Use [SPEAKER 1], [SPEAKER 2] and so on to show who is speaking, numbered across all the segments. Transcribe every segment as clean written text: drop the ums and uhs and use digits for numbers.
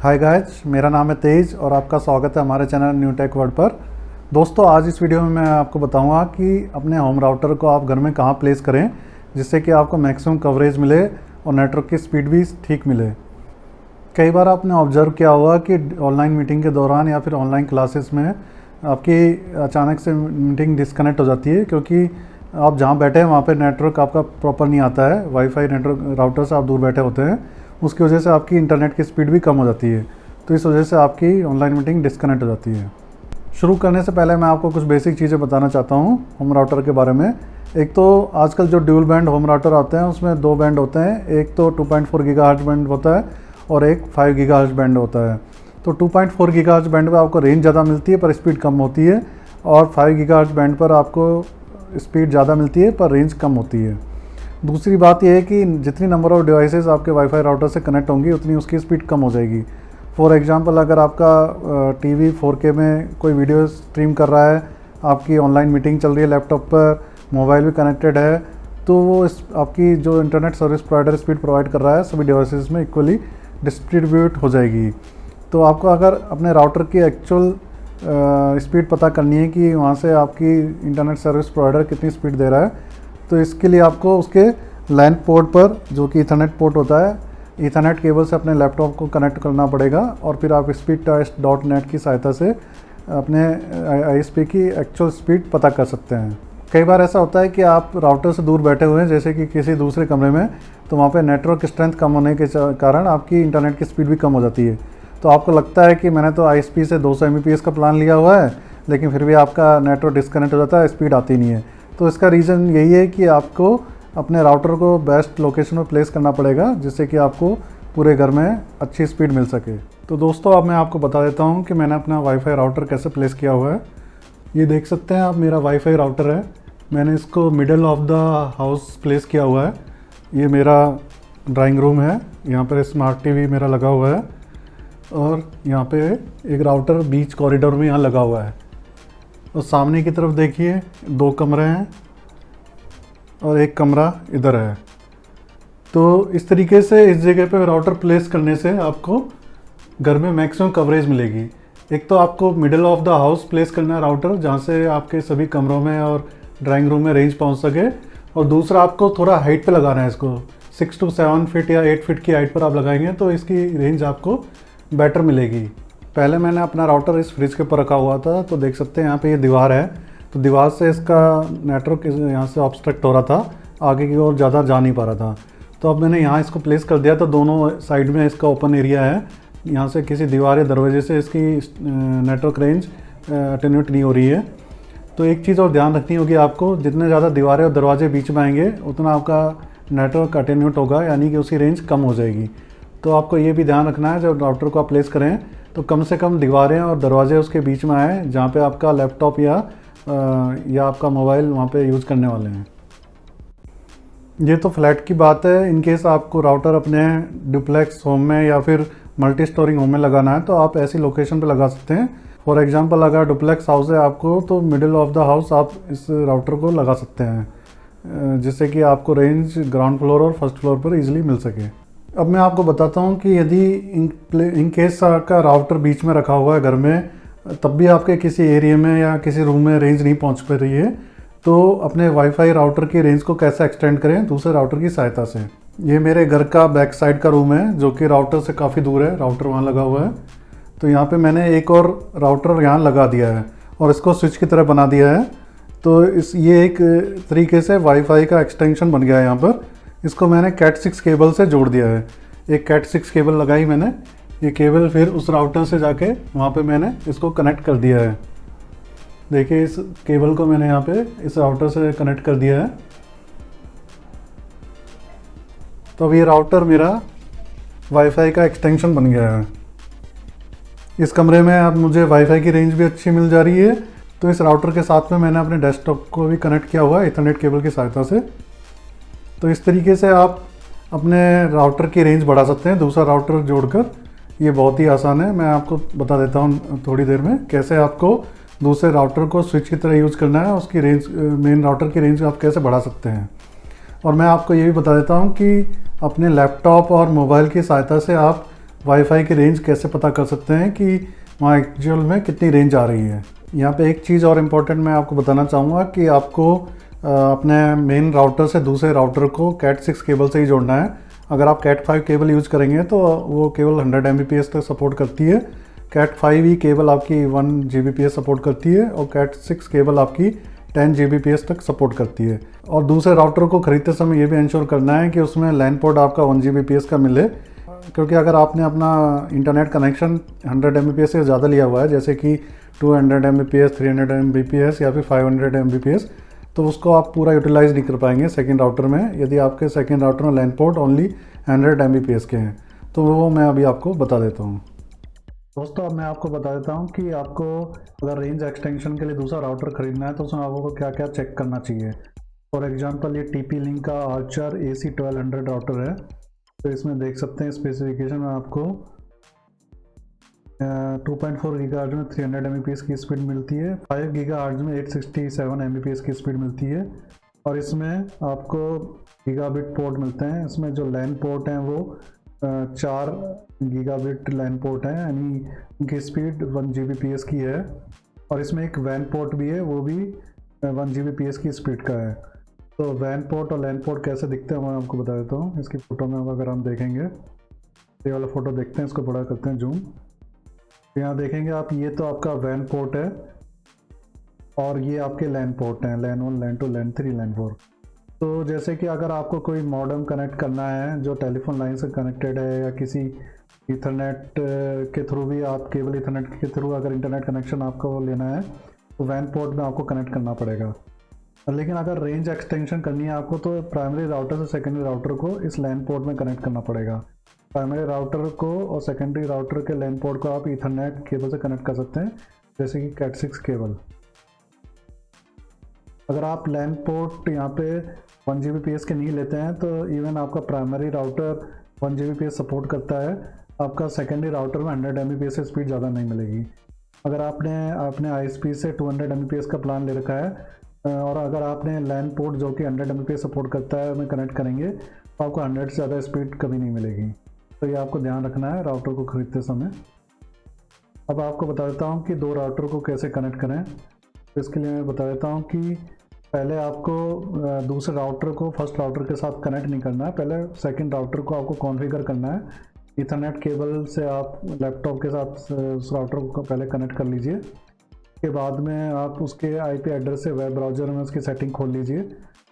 [SPEAKER 1] Hi guys, मेरा नाम है तेज और आपका स्वागत है हमारे चैनल न्यू टेक वर्ल्ड पर। दोस्तों, आज इस वीडियो में मैं आपको बताऊंगा कि अपने होम राउटर को आप घर में कहां प्लेस करें जिससे कि आपको मैक्सिमम कवरेज मिले और नेटवर्क की स्पीड भी ठीक मिले। कई बार आपने ऑब्जर्व किया होगा कि ऑनलाइन मीटिंग के दौरान या फिर ऑनलाइन क्लासेस में आपकी अचानक से मीटिंग डिस्कनेक्ट हो जाती है क्योंकि आप जहाँ बैठे हैं वहाँ पे नेटवर्क आपका प्रॉपर नहीं आता है। वाईफाई नेटवर्क राउटर से आप दूर बैठे होते हैं, उसकी वजह से आपकी इंटरनेट की स्पीड भी कम हो जाती है, तो इस वजह से आपकी ऑनलाइन मीटिंग डिस्कनेक्ट हो जाती है। शुरू करने से पहले मैं आपको कुछ बेसिक चीज़ें बताना चाहता हूँ होम राउटर के बारे में। एक तो आजकल जो ड्यूल बैंड होम राउटर आते हैं उसमें दो बैंड होते हैं, एक तो 2.4 गीगाहर्ट्ज़ बैंड होता है और एक 5 गीगाहर्ट्ज़ बैंड होता है। तो 2.4 गीगाहर्ट्ज़ बैंड पर आपको रेंज ज़्यादा मिलती है पर स्पीड कम होती है, और 5 गीगाहर्ट्ज़ बैंड पर आपको स्पीड ज़्यादा मिलती है पर रेंज कम होती है। दूसरी बात यह है कि जितनी नंबर ऑफ़ डिवाइसेस आपके वाईफाई राउटर से कनेक्ट होंगी उतनी उसकी स्पीड कम हो जाएगी। फॉर एग्जांपल, अगर आपका टीवी 4K में कोई वीडियो स्ट्रीम कर रहा है, आपकी ऑनलाइन मीटिंग चल रही है लैपटॉप पर, मोबाइल भी कनेक्टेड है, तो वो आपकी जो internet service provider speed provide कर रहा है सभी डिवाइसेस में इक्वली डिस्ट्रीब्यूट हो जाएगी। तो आपको अगर अपने राउटर की एक्चुअल स्पीड पता करनी है कि वहाँ से आपकी इंटरनेट सर्विस प्रोवाइडर कितनी स्पीड दे रहा है, तो इसके लिए आपको उसके लैन पोर्ट पर, जो कि ईथरनेट पोर्ट होता है, ईथरनेट केबल से अपने लैपटॉप को कनेक्ट करना पड़ेगा और फिर आप speedtest.net की सहायता से अपने ISP की एक्चुअल स्पीड पता कर सकते हैं। कई बार ऐसा होता है कि आप राउटर से दूर बैठे हुए हैं, जैसे कि किसी दूसरे कमरे में, तो वहाँ पे नेटवर्क स्ट्रेंथ कम होने के कारण आपकी इंटरनेट की स्पीड भी कम हो जाती है। तो आपको लगता है कि मैंने तो ISP से 200 Mbps का प्लान लिया हुआ है, लेकिन फिर भी आपका नेटवर्क डिस्कनेक्ट हो जाता है, स्पीड आती नहीं है। तो इसका रीज़न यही है कि आपको अपने राउटर को बेस्ट लोकेशन पर प्लेस करना पड़ेगा जिससे कि आपको पूरे घर में अच्छी स्पीड मिल सके। तो दोस्तों, अब मैं आपको बता देता हूँ कि मैंने अपना वाईफाई राउटर कैसे प्लेस किया हुआ है। ये देख सकते हैं आप, मेरा वाईफाई राउटर है। मैंने इसको middle of the house place किया हुआ है। ये मेरा ड्राइंग रूम है, यहाँ पर स्मार्ट TV मेरा लगा हुआ है और यहाँ पे एक राउटर बीच कॉरिडोर में यहाँ लगा हुआ है। और सामने की तरफ देखिए 2 कमरे हैं और एक कमरा इधर है। तो इस तरीके से इस जगह पे राउटर प्लेस करने से आपको घर में मैक्सिमम कवरेज मिलेगी। एक तो आपको middle of the house place करना है राउटर, जहाँ से आपके सभी कमरों में और ड्राइंग रूम में रेंज पहुँच सके, और दूसरा आपको थोड़ा हाइट पे लगाना है इसको। 6 to 7 फीट या 8 फीट की हाइट पर आप लगाएंगे तो इसकी रेंज आपको बेटर मिलेगी। पहले मैंने अपना राउटर इस फ्रिज के ऊपर रखा हुआ था, तो देख सकते हैं यहाँ पे ये दीवार है, तो दीवार से इसका नेटवर्क यहाँ से ऑब्स्ट्रक्ट हो रहा था, आगे की ओर ज़्यादा जा नहीं पा रहा था। तो अब मैंने यहाँ इसको प्लेस कर दिया, तो दोनों साइड में इसका ओपन एरिया है, यहाँ से किसी दीवार या दरवाजे से इसकी नेटवर्क रेंज अटेन्यूट नहीं हो रही है। तो एक चीज़ और ध्यान रखनी होगी आपको, जितने ज़्यादा दीवारें और दरवाजे बीच में आएंगे उतना आपका नेटवर्क अटेन्यूट होगा, यानी कि उसकी रेंज कम हो जाएगी। तो आपको ये भी ध्यान रखना है, जब राउटर को आप प्लेस करें तो कम से कम दीवारें और दरवाजे उसके बीच में आए जहाँ पे आपका लैपटॉप या आपका मोबाइल वहाँ पे यूज़ करने वाले हैं। ये तो फ्लैट की बात है। इन केस आपको राउटर अपने डुप्लेक्स होम में या फिर मल्टी स्टोरिंग होम में लगाना है तो आप ऐसी लोकेशन पे लगा सकते हैं। फॉर एग्जांपल, अगर डुप्लेक्स हाउस है आपको, तो मिडिल ऑफ द हाउस आप इस राउटर को लगा सकते हैं जिससे कि आपको रेंज ग्राउंड फ्लोर और फर्स्ट फ्लोर पर ईजिली मिल सके। अब मैं आपको बताता हूँ कि यदि इन केस का राउटर बीच में रखा हुआ है घर में, तब भी आपके किसी एरिया में या किसी रूम में रेंज नहीं पहुँच पा रही है, तो अपने वाईफाई राउटर की रेंज को कैसे एक्सटेंड करें दूसरे राउटर की सहायता से। ये मेरे घर का बैक साइड का रूम है जो कि राउटर से काफ़ी दूर है, राउटर वहाँ लगा हुआ है। तो यहाँ पे मैंने एक और राउटर यहाँ लगा दिया है और इसको स्विच की तरह बना दिया है। तो ये एक तरीके से वाईफाई का एक्सटेंशन बन गया है। यहाँ पर इसको मैंने Cat 6 केबल से जोड़ दिया है। एक Cat 6 केबल लगाई मैंने, ये केबल फिर उस राउटर से जाके वहाँ पे मैंने इसको कनेक्ट कर दिया है। देखिए, इस केबल को मैंने यहाँ पे इस राउटर से कनेक्ट कर दिया है। तो अब ये राउटर मेरा वाईफाई का एक्सटेंशन बन गया है। इस कमरे में अब मुझे वाईफाई की रेंज भी अच्छी मिल जा रही है। तो इस राउटर के साथ में मैंने अपने डेस्कटॉप को भी कनेक्ट किया हुआ है ईथरनेट केबल की सहायता से। तो इस तरीके से आप अपने राउटर की रेंज बढ़ा सकते हैं दूसरा राउटर जोड़कर। ये बहुत ही आसान है, मैं आपको बता देता हूँ थोड़ी देर में कैसे आपको दूसरे राउटर को स्विच की तरह यूज़ करना है, उसकी रेंज, मेन राउटर की रेंज आप कैसे बढ़ा सकते हैं। और मैं आपको ये भी बता देता हूँ कि अपने लैपटॉप और मोबाइल की सहायता से आप वाईफाई की रेंज कैसे पता कर सकते हैं कि वहाँ एक्चुअल में कितनी रेंज आ रही है। यहाँ पे एक चीज़ और इम्पोर्टेंट मैं आपको बताना चाहूँगा कि आपको अपने मेन राउटर से दूसरे राउटर को कैट 6 केबल से ही जोड़ना है। अगर आप कैट 5 केबल यूज़ करेंगे तो वो केवल 100 Mbps तक सपोर्ट करती है। कैट 5 केबल आपकी 1 Gbps सपोर्ट करती है और कैट 6 केबल आपकी 10 Gbps तक सपोर्ट करती है। और दूसरे राउटर को ख़रीदते समय ये भी इंश्योर करना है कि उसमें लैन पोर्ट आपका 1 Gbps का मिले, क्योंकि अगर आपने अपना इंटरनेट कनेक्शन 100 Mbps से ज़्यादा लिया हुआ है, जैसे कि 200 Mbps, 300 Mbps या फिर 500 Mbps, तो उसको आप पूरा यूटिलाइज़ नहीं कर पाएंगे सेकंड राउटर में, यदि आपके सेकंड राउटर में लैन पोर्ट ओनली 100 Mbps के हैं। तो वो मैं अभी आपको बता देता हूँ। दोस्तों अब मैं आपको बता देता हूँ कि आपको अगर रेंज एक्सटेंशन के लिए दूसरा राउटर ख़रीदना है तो उसमें आपको क्या क्या चेक करना चाहिए। फॉर एग्जांपल ये TP-Link का आर्चर AC1200 राउटर है, तो इसमें देख सकते हैं स्पेसिफिकेशन में आपको 2.4 GHz में 300 Mbps की स्पीड मिलती है, 5 GHz में 867 Mbps की स्पीड मिलती है, और इसमें आपको गीगाबिट पोर्ट मिलते हैं। इसमें जो लैन पोर्ट हैं वो 4 गीगाबिट लैन पोर्ट हैं, यानी उनकी स्पीड 1 Gbps की है, और इसमें एक वैन पोर्ट भी है, वो भी 1 Gbps की स्पीड का है। तो वैन पोर्ट और लैन पोर्ट कैसे दिखते हैं मैं आपको बता देता हूँ। इसकी फ़ोटो में अगर हम देखेंगे, ये वाला फ़ोटो देखते हैं, इसको बड़ा करते हैं जूम। यहाँ देखेंगे आप, ये तो आपका वैन पोर्ट है और ये आपके लैन पोर्ट हैं, लैन 1, लैन 2, लैन 3, लैन 4। तो जैसे कि अगर आपको कोई मॉडेम कनेक्ट करना है जो टेलीफोन लाइन से कनेक्टेड है, या किसी ईथरनेट के थ्रू भी आप केबल ईथरनेट के थ्रू अगर इंटरनेट कनेक्शन आपको लेना है तो वैन पोर्ट में आपको कनेक्ट करना पड़ेगा। लेकिन अगर रेंज एक्सटेंशन करनी है आपको तो प्राइमरी राउटर से सेकेंडरी राउटर को इस लैन पोर्ट में कनेक्ट करना पड़ेगा। प्राइमरी राउटर को और सेकेंडरी राउटर के लैन पोर्ट को आप ईथरनेट केबल से कनेक्ट कर सकते हैं, जैसे कि कैट 6 केबल। अगर आप लैन पोर्ट यहाँ पे 1 Gbps के नहीं लेते हैं तो इवन आपका प्राइमरी राउटर 1 Gbps सपोर्ट करता है, आपका सेकेंडरी राउटर में 100 Mbps से स्पीड ज़्यादा नहीं मिलेगी। अगर आपने अपने ISP से 200 Mbps का प्लान ले रखा है और अगर आपने लैन पोर्ट जो कि 100 Mbps सपोर्ट करता है में कनेक्ट करेंगे तो आपको 100 से ज़्यादा स्पीड कभी नहीं मिलेगी। तो ये आपको ध्यान रखना है राउटर को ख़रीदते समय। अब आपको बता देता हूँ कि दो राउटर को कैसे कनेक्ट करें। तो इसके लिए मैं बता देता हूँ कि पहले आपको दूसरे राउटर को फर्स्ट राउटर के साथ कनेक्ट नहीं करना है, पहले सेकंड राउटर को आपको कॉन्फ़िगर करना है। ईथरनेट केबल से आप लैपटॉप के साथ उस राउटर को पहले कनेक्ट कर लीजिए। के बाद में आप उसके IP एड्रेस से वेब ब्राउज़र में उसकी सेटिंग खोल लीजिए।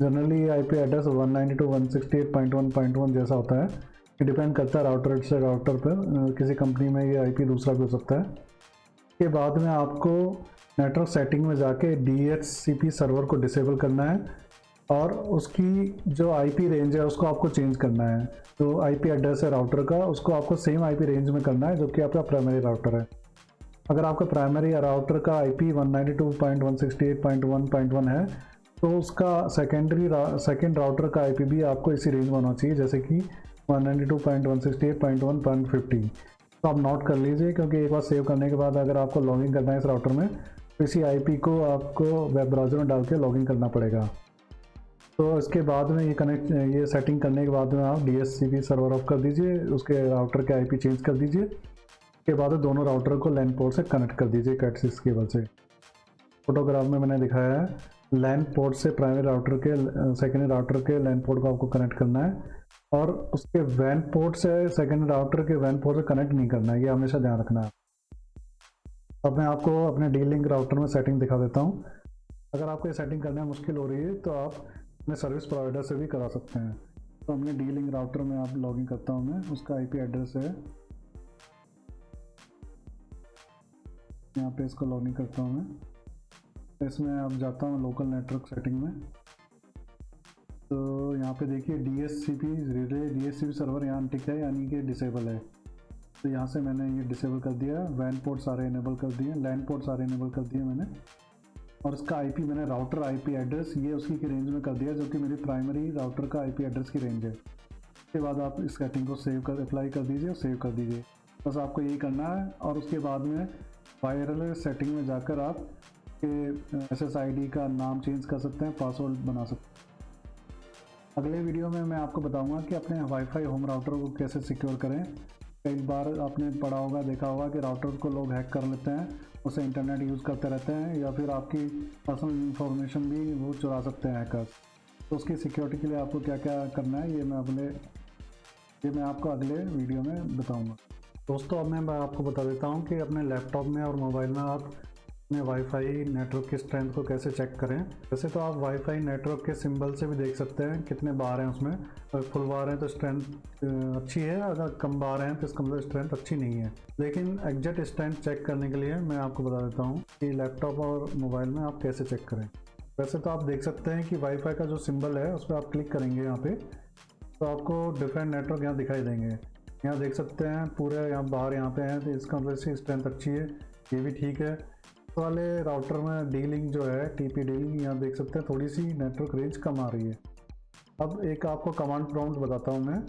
[SPEAKER 1] जनरली IP एड्रेस 192.168.1.1 जैसा होता है, ये डिपेंड करता है राउटर से राउटर पर, किसी कंपनी में ये IP दूसरा भी हो सकता है। के बाद में आपको नेटवर्क सेटिंग में जाके DHCP सर्वर को डिसेबल करना है और उसकी जो IP रेंज है उसको आपको चेंज करना है। जो IP एड्रेस है राउटर का उसको आपको सेम IP रेंज में करना है जो कि आपका प्राइमरी राउटर है। अगर आपका प्राइमरी राउटर का IP 192.168.1.1 है तो उसका सेकेंड राउटर का IP भी आपको इसी रेंज में होना चाहिए, जैसे कि 192.168.1.50। तो आप नोट कर लीजिए, क्योंकि एक बार सेव करने के बाद अगर आपको लॉगिन करना है इस राउटर में तो इसी IP को आपको वेब ब्राउज़र में डाल के लॉगिन करना पड़ेगा। तो इसके बाद में ये सेटिंग करने के बाद में आप DHCP सर्वर ऑफ कर दीजिए, उसके राउटर के IP चेंज कर दीजिए। के बाद दोनों राउटर को लैन पोर्ट से कनेक्ट कर दीजिए कैट 6 केबल से। फोटोग्राफ में मैंने दिखाया है, लैन पोर्ट से प्राइमरी राउटर के सेकेंडरी राउटर के लैन पोर्ट को आपको कनेक्ट करना है और उसके वैन पोर्ट से सेकेंडरी राउटर के वैन पोर्ट से कनेक्ट नहीं करना है, ये हमेशा ध्यान रखना है। अब मैं आपको अपने D-Link राउटर में सेटिंग दिखा देता हूँ। अगर आपको ये सेटिंग करने में मुश्किल हो रही है तो आप अपने सर्विस प्रोवाइडर से भी करा सकते हैं। तो अपने D-Link राउटर में आप लॉगिन करता हूँ मैं, उसका IP एड्रेस है, यहाँ पे इसको लॉगिन करता हूँ मैं। इसमें अब जाता हूँ लोकल नेटवर्क सेटिंग में। तो यहाँ पे देखिए DHCP सर्वर यहाँ टिक है, यानी कि डिसेबल है। तो यहाँ से मैंने ये डिसेबल कर दिया, वैन पोर्ट सारे इनेबल कर दिए, लैन पोर्ट सारे इनेबल कर दिए मैंने, और इसका IP मैंने राउटर IP एड्रेस ये उसकी की रेंज में कर दिया जो कि मेरी प्राइमरी राउटर का IP एड्रेस की रेंज है। उसके बाद आप इस सेटिंग को अप्लाई कर दीजिए और सेव कर दीजिए। बस आपको यही करना है। और उसके बाद में वायरलेस सेटिंग में जाकर आप SSID का नाम चेंज कर सकते हैं, पासवर्ड बना सकते हैं। अगले वीडियो में मैं आपको बताऊंगा कि अपने वाईफाई होम राउटर को कैसे सिक्योर करें कई बार आपने पढ़ा होगा, देखा होगा कि राउटर को लोग हैक कर लेते हैं, उससे इंटरनेट यूज़ करते रहते हैं, या फिर आपकी पर्सनल इंफॉर्मेशन भी वो चुरा सकते हैं हैकर्स। तो उसकी सिक्योरिटी के लिए आपको क्या क्या करना है ये मैं आपको अगले वीडियो में बताऊंगा। दोस्तों अब मैं आपको बता देता हूं कि अपने लैपटॉप में और मोबाइल में आप अपने वाईफाई नेटवर्क की स्ट्रेंथ को कैसे चेक करें। वैसे तो आप वाईफाई नेटवर्क के सिंबल से भी देख सकते हैं कितने बार हैं उसमें। अगर फुल बार हैं तो स्ट्रेंथ अच्छी है, अगर कम बार हैं तो इसका मतलब स्ट्रेंथ अच्छी नहीं है। लेकिन एग्जैक्ट स्ट्रेंथ चेक करने के लिए मैं आपको बता देता हूँ कि लैपटॉप और मोबाइल में आप कैसे चेक करें। वैसे तो आप देख सकते हैं कि वाईफाई का जो सिंबल है उस पर आप क्लिक करेंगे यहाँ पे, तो आपको डिफरेंट नेटवर्क यहाँ दिखाई देंगे। यहाँ देख सकते हैं पूरे यहाँ बाहर यहाँ पे हैं, तो इसका मतलब इसकी स्ट्रेंथ अच्छी है, ये भी ठीक है। तो वाले राउटर में डी लिंक जो है, टीपी डी लिंक, यहाँ देख सकते हैं थोड़ी सी नेटवर्क रेंज कम आ रही है। अब एक आपको कमांड प्रॉम्प्ट बताता हूँ मैं,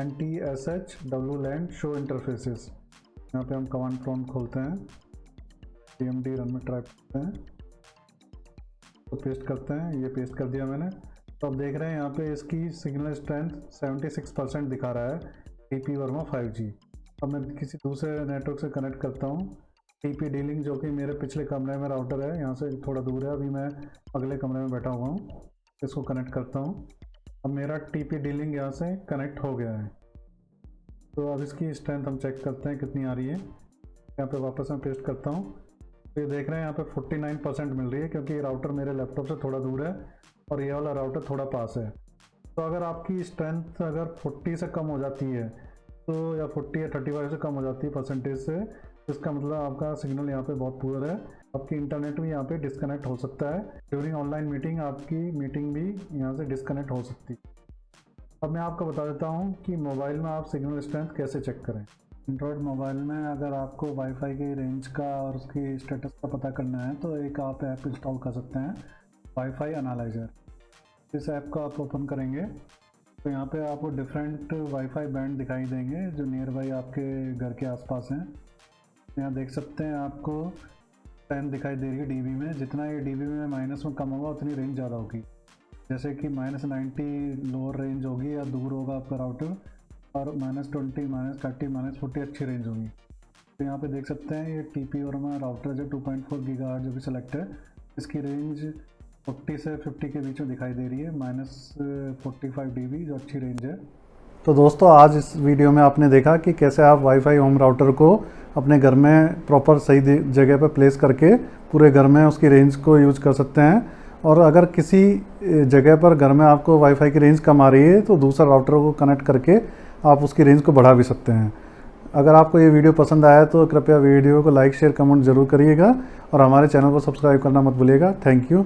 [SPEAKER 1] NTSH शो इंटरफेसेस। यहाँ पे हम कमांड प्रॉम्प्ट खोलते हैं, TMD रन में ट्राई करते हैं, तो पेस्ट करते हैं। ये पेस्ट कर दिया मैंने। तो अब देख रहे हैं यहाँ पे इसकी सिग्नल स्ट्रेंथ 76% दिखा रहा है, TP वर्मा 5G। अब मैं किसी दूसरे नेटवर्क से कनेक्ट करता हूँ, TP डी लिंक, जो कि मेरे पिछले कमरे में राउटर है, यहाँ से थोड़ा दूर है, अभी मैं अगले कमरे में बैठा हुआ हूँ। इसको कनेक्ट करता हूँ। अब मेरा TP डी लिंक यहाँ से कनेक्ट हो गया है। तो अब इसकी स्ट्रेंथ हम चेक करते हैं कितनी आ रही है। यहाँ पे वापस मैं पेस्ट करता हूँ, तो ये देख रहे हैं यहाँ पे 49% मिल रही है, क्योंकि ये राउटर मेरे लैपटॉप से थोड़ा दूर है और ये वाला राउटर थोड़ा पास है। तो अगर आपकी स्ट्रेंथ अगर 40 से कम हो जाती है, तो या 40 या 35 से कम हो जाती है परसेंटेज से, इसका मतलब आपका सिग्नल यहाँ पे बहुत पुअर है। आपकी इंटरनेट भी यहाँ पे डिस्कनेक्ट हो सकता है। ड्यूरिंग ऑनलाइन मीटिंग आपकी मीटिंग भी यहाँ से डिस्कनेक्ट हो सकती है। अब मैं आपको बता देता हूँ कि मोबाइल में आप सिग्नल स्ट्रेंथ कैसे चेक करें। एंड्रॉयड मोबाइल में अगर आपको वाईफाई की रेंज का और उसकी स्टेटस का पता करना है, तो एक आप ऐप इंस्टॉल कर सकते हैं, वाईफाई एनालाइजर। इस ऐप को आप ओपन करेंगे तो यहाँ पे आपको डिफरेंट वाईफाई बैंड दिखाई देंगे जो नियर बाई आपके घर के आसपास हैं। यहाँ देख सकते हैं आपको 10 दिखाई दे रही है डीबी में। जितना ये डीबी में माइनस में कम होगा उतनी रेंज ज़्यादा होगी। जैसे कि -90 लोअर रेंज होगी या दूर होगा आपका राउटर, और -20, -30, -40 अच्छी रेंज होगी। तो यहाँ पे देख सकते हैं ये TP वर्मा राउटर जो 2.4 गीगाहर्ट्ज़ जो भी सेलेक्ट है, इसकी रेंज 40 से 50 के बीच में दिखाई दे रही है, -45 dB जो अच्छी रेंज है। तो दोस्तों आज इस वीडियो में आपने देखा कि कैसे आप वाईफाई होम राउटर को अपने घर में प्रॉपर सही जगह पर प्लेस करके पूरे घर में उसकी रेंज को यूज़ कर सकते हैं। और अगर किसी जगह पर घर में आपको वाईफाई की रेंज कम आ रही है, तो दूसरा राउटर को कनेक्ट करके आप उसकी रेंज को बढ़ा भी सकते हैं। अगर आपको ये वीडियो पसंद आया तो कृपया वीडियो को लाइक, शेयर, कमेंट ज़रूर करिएगा और हमारे चैनल को सब्सक्राइब करना मत भूलिएगा। Thank you.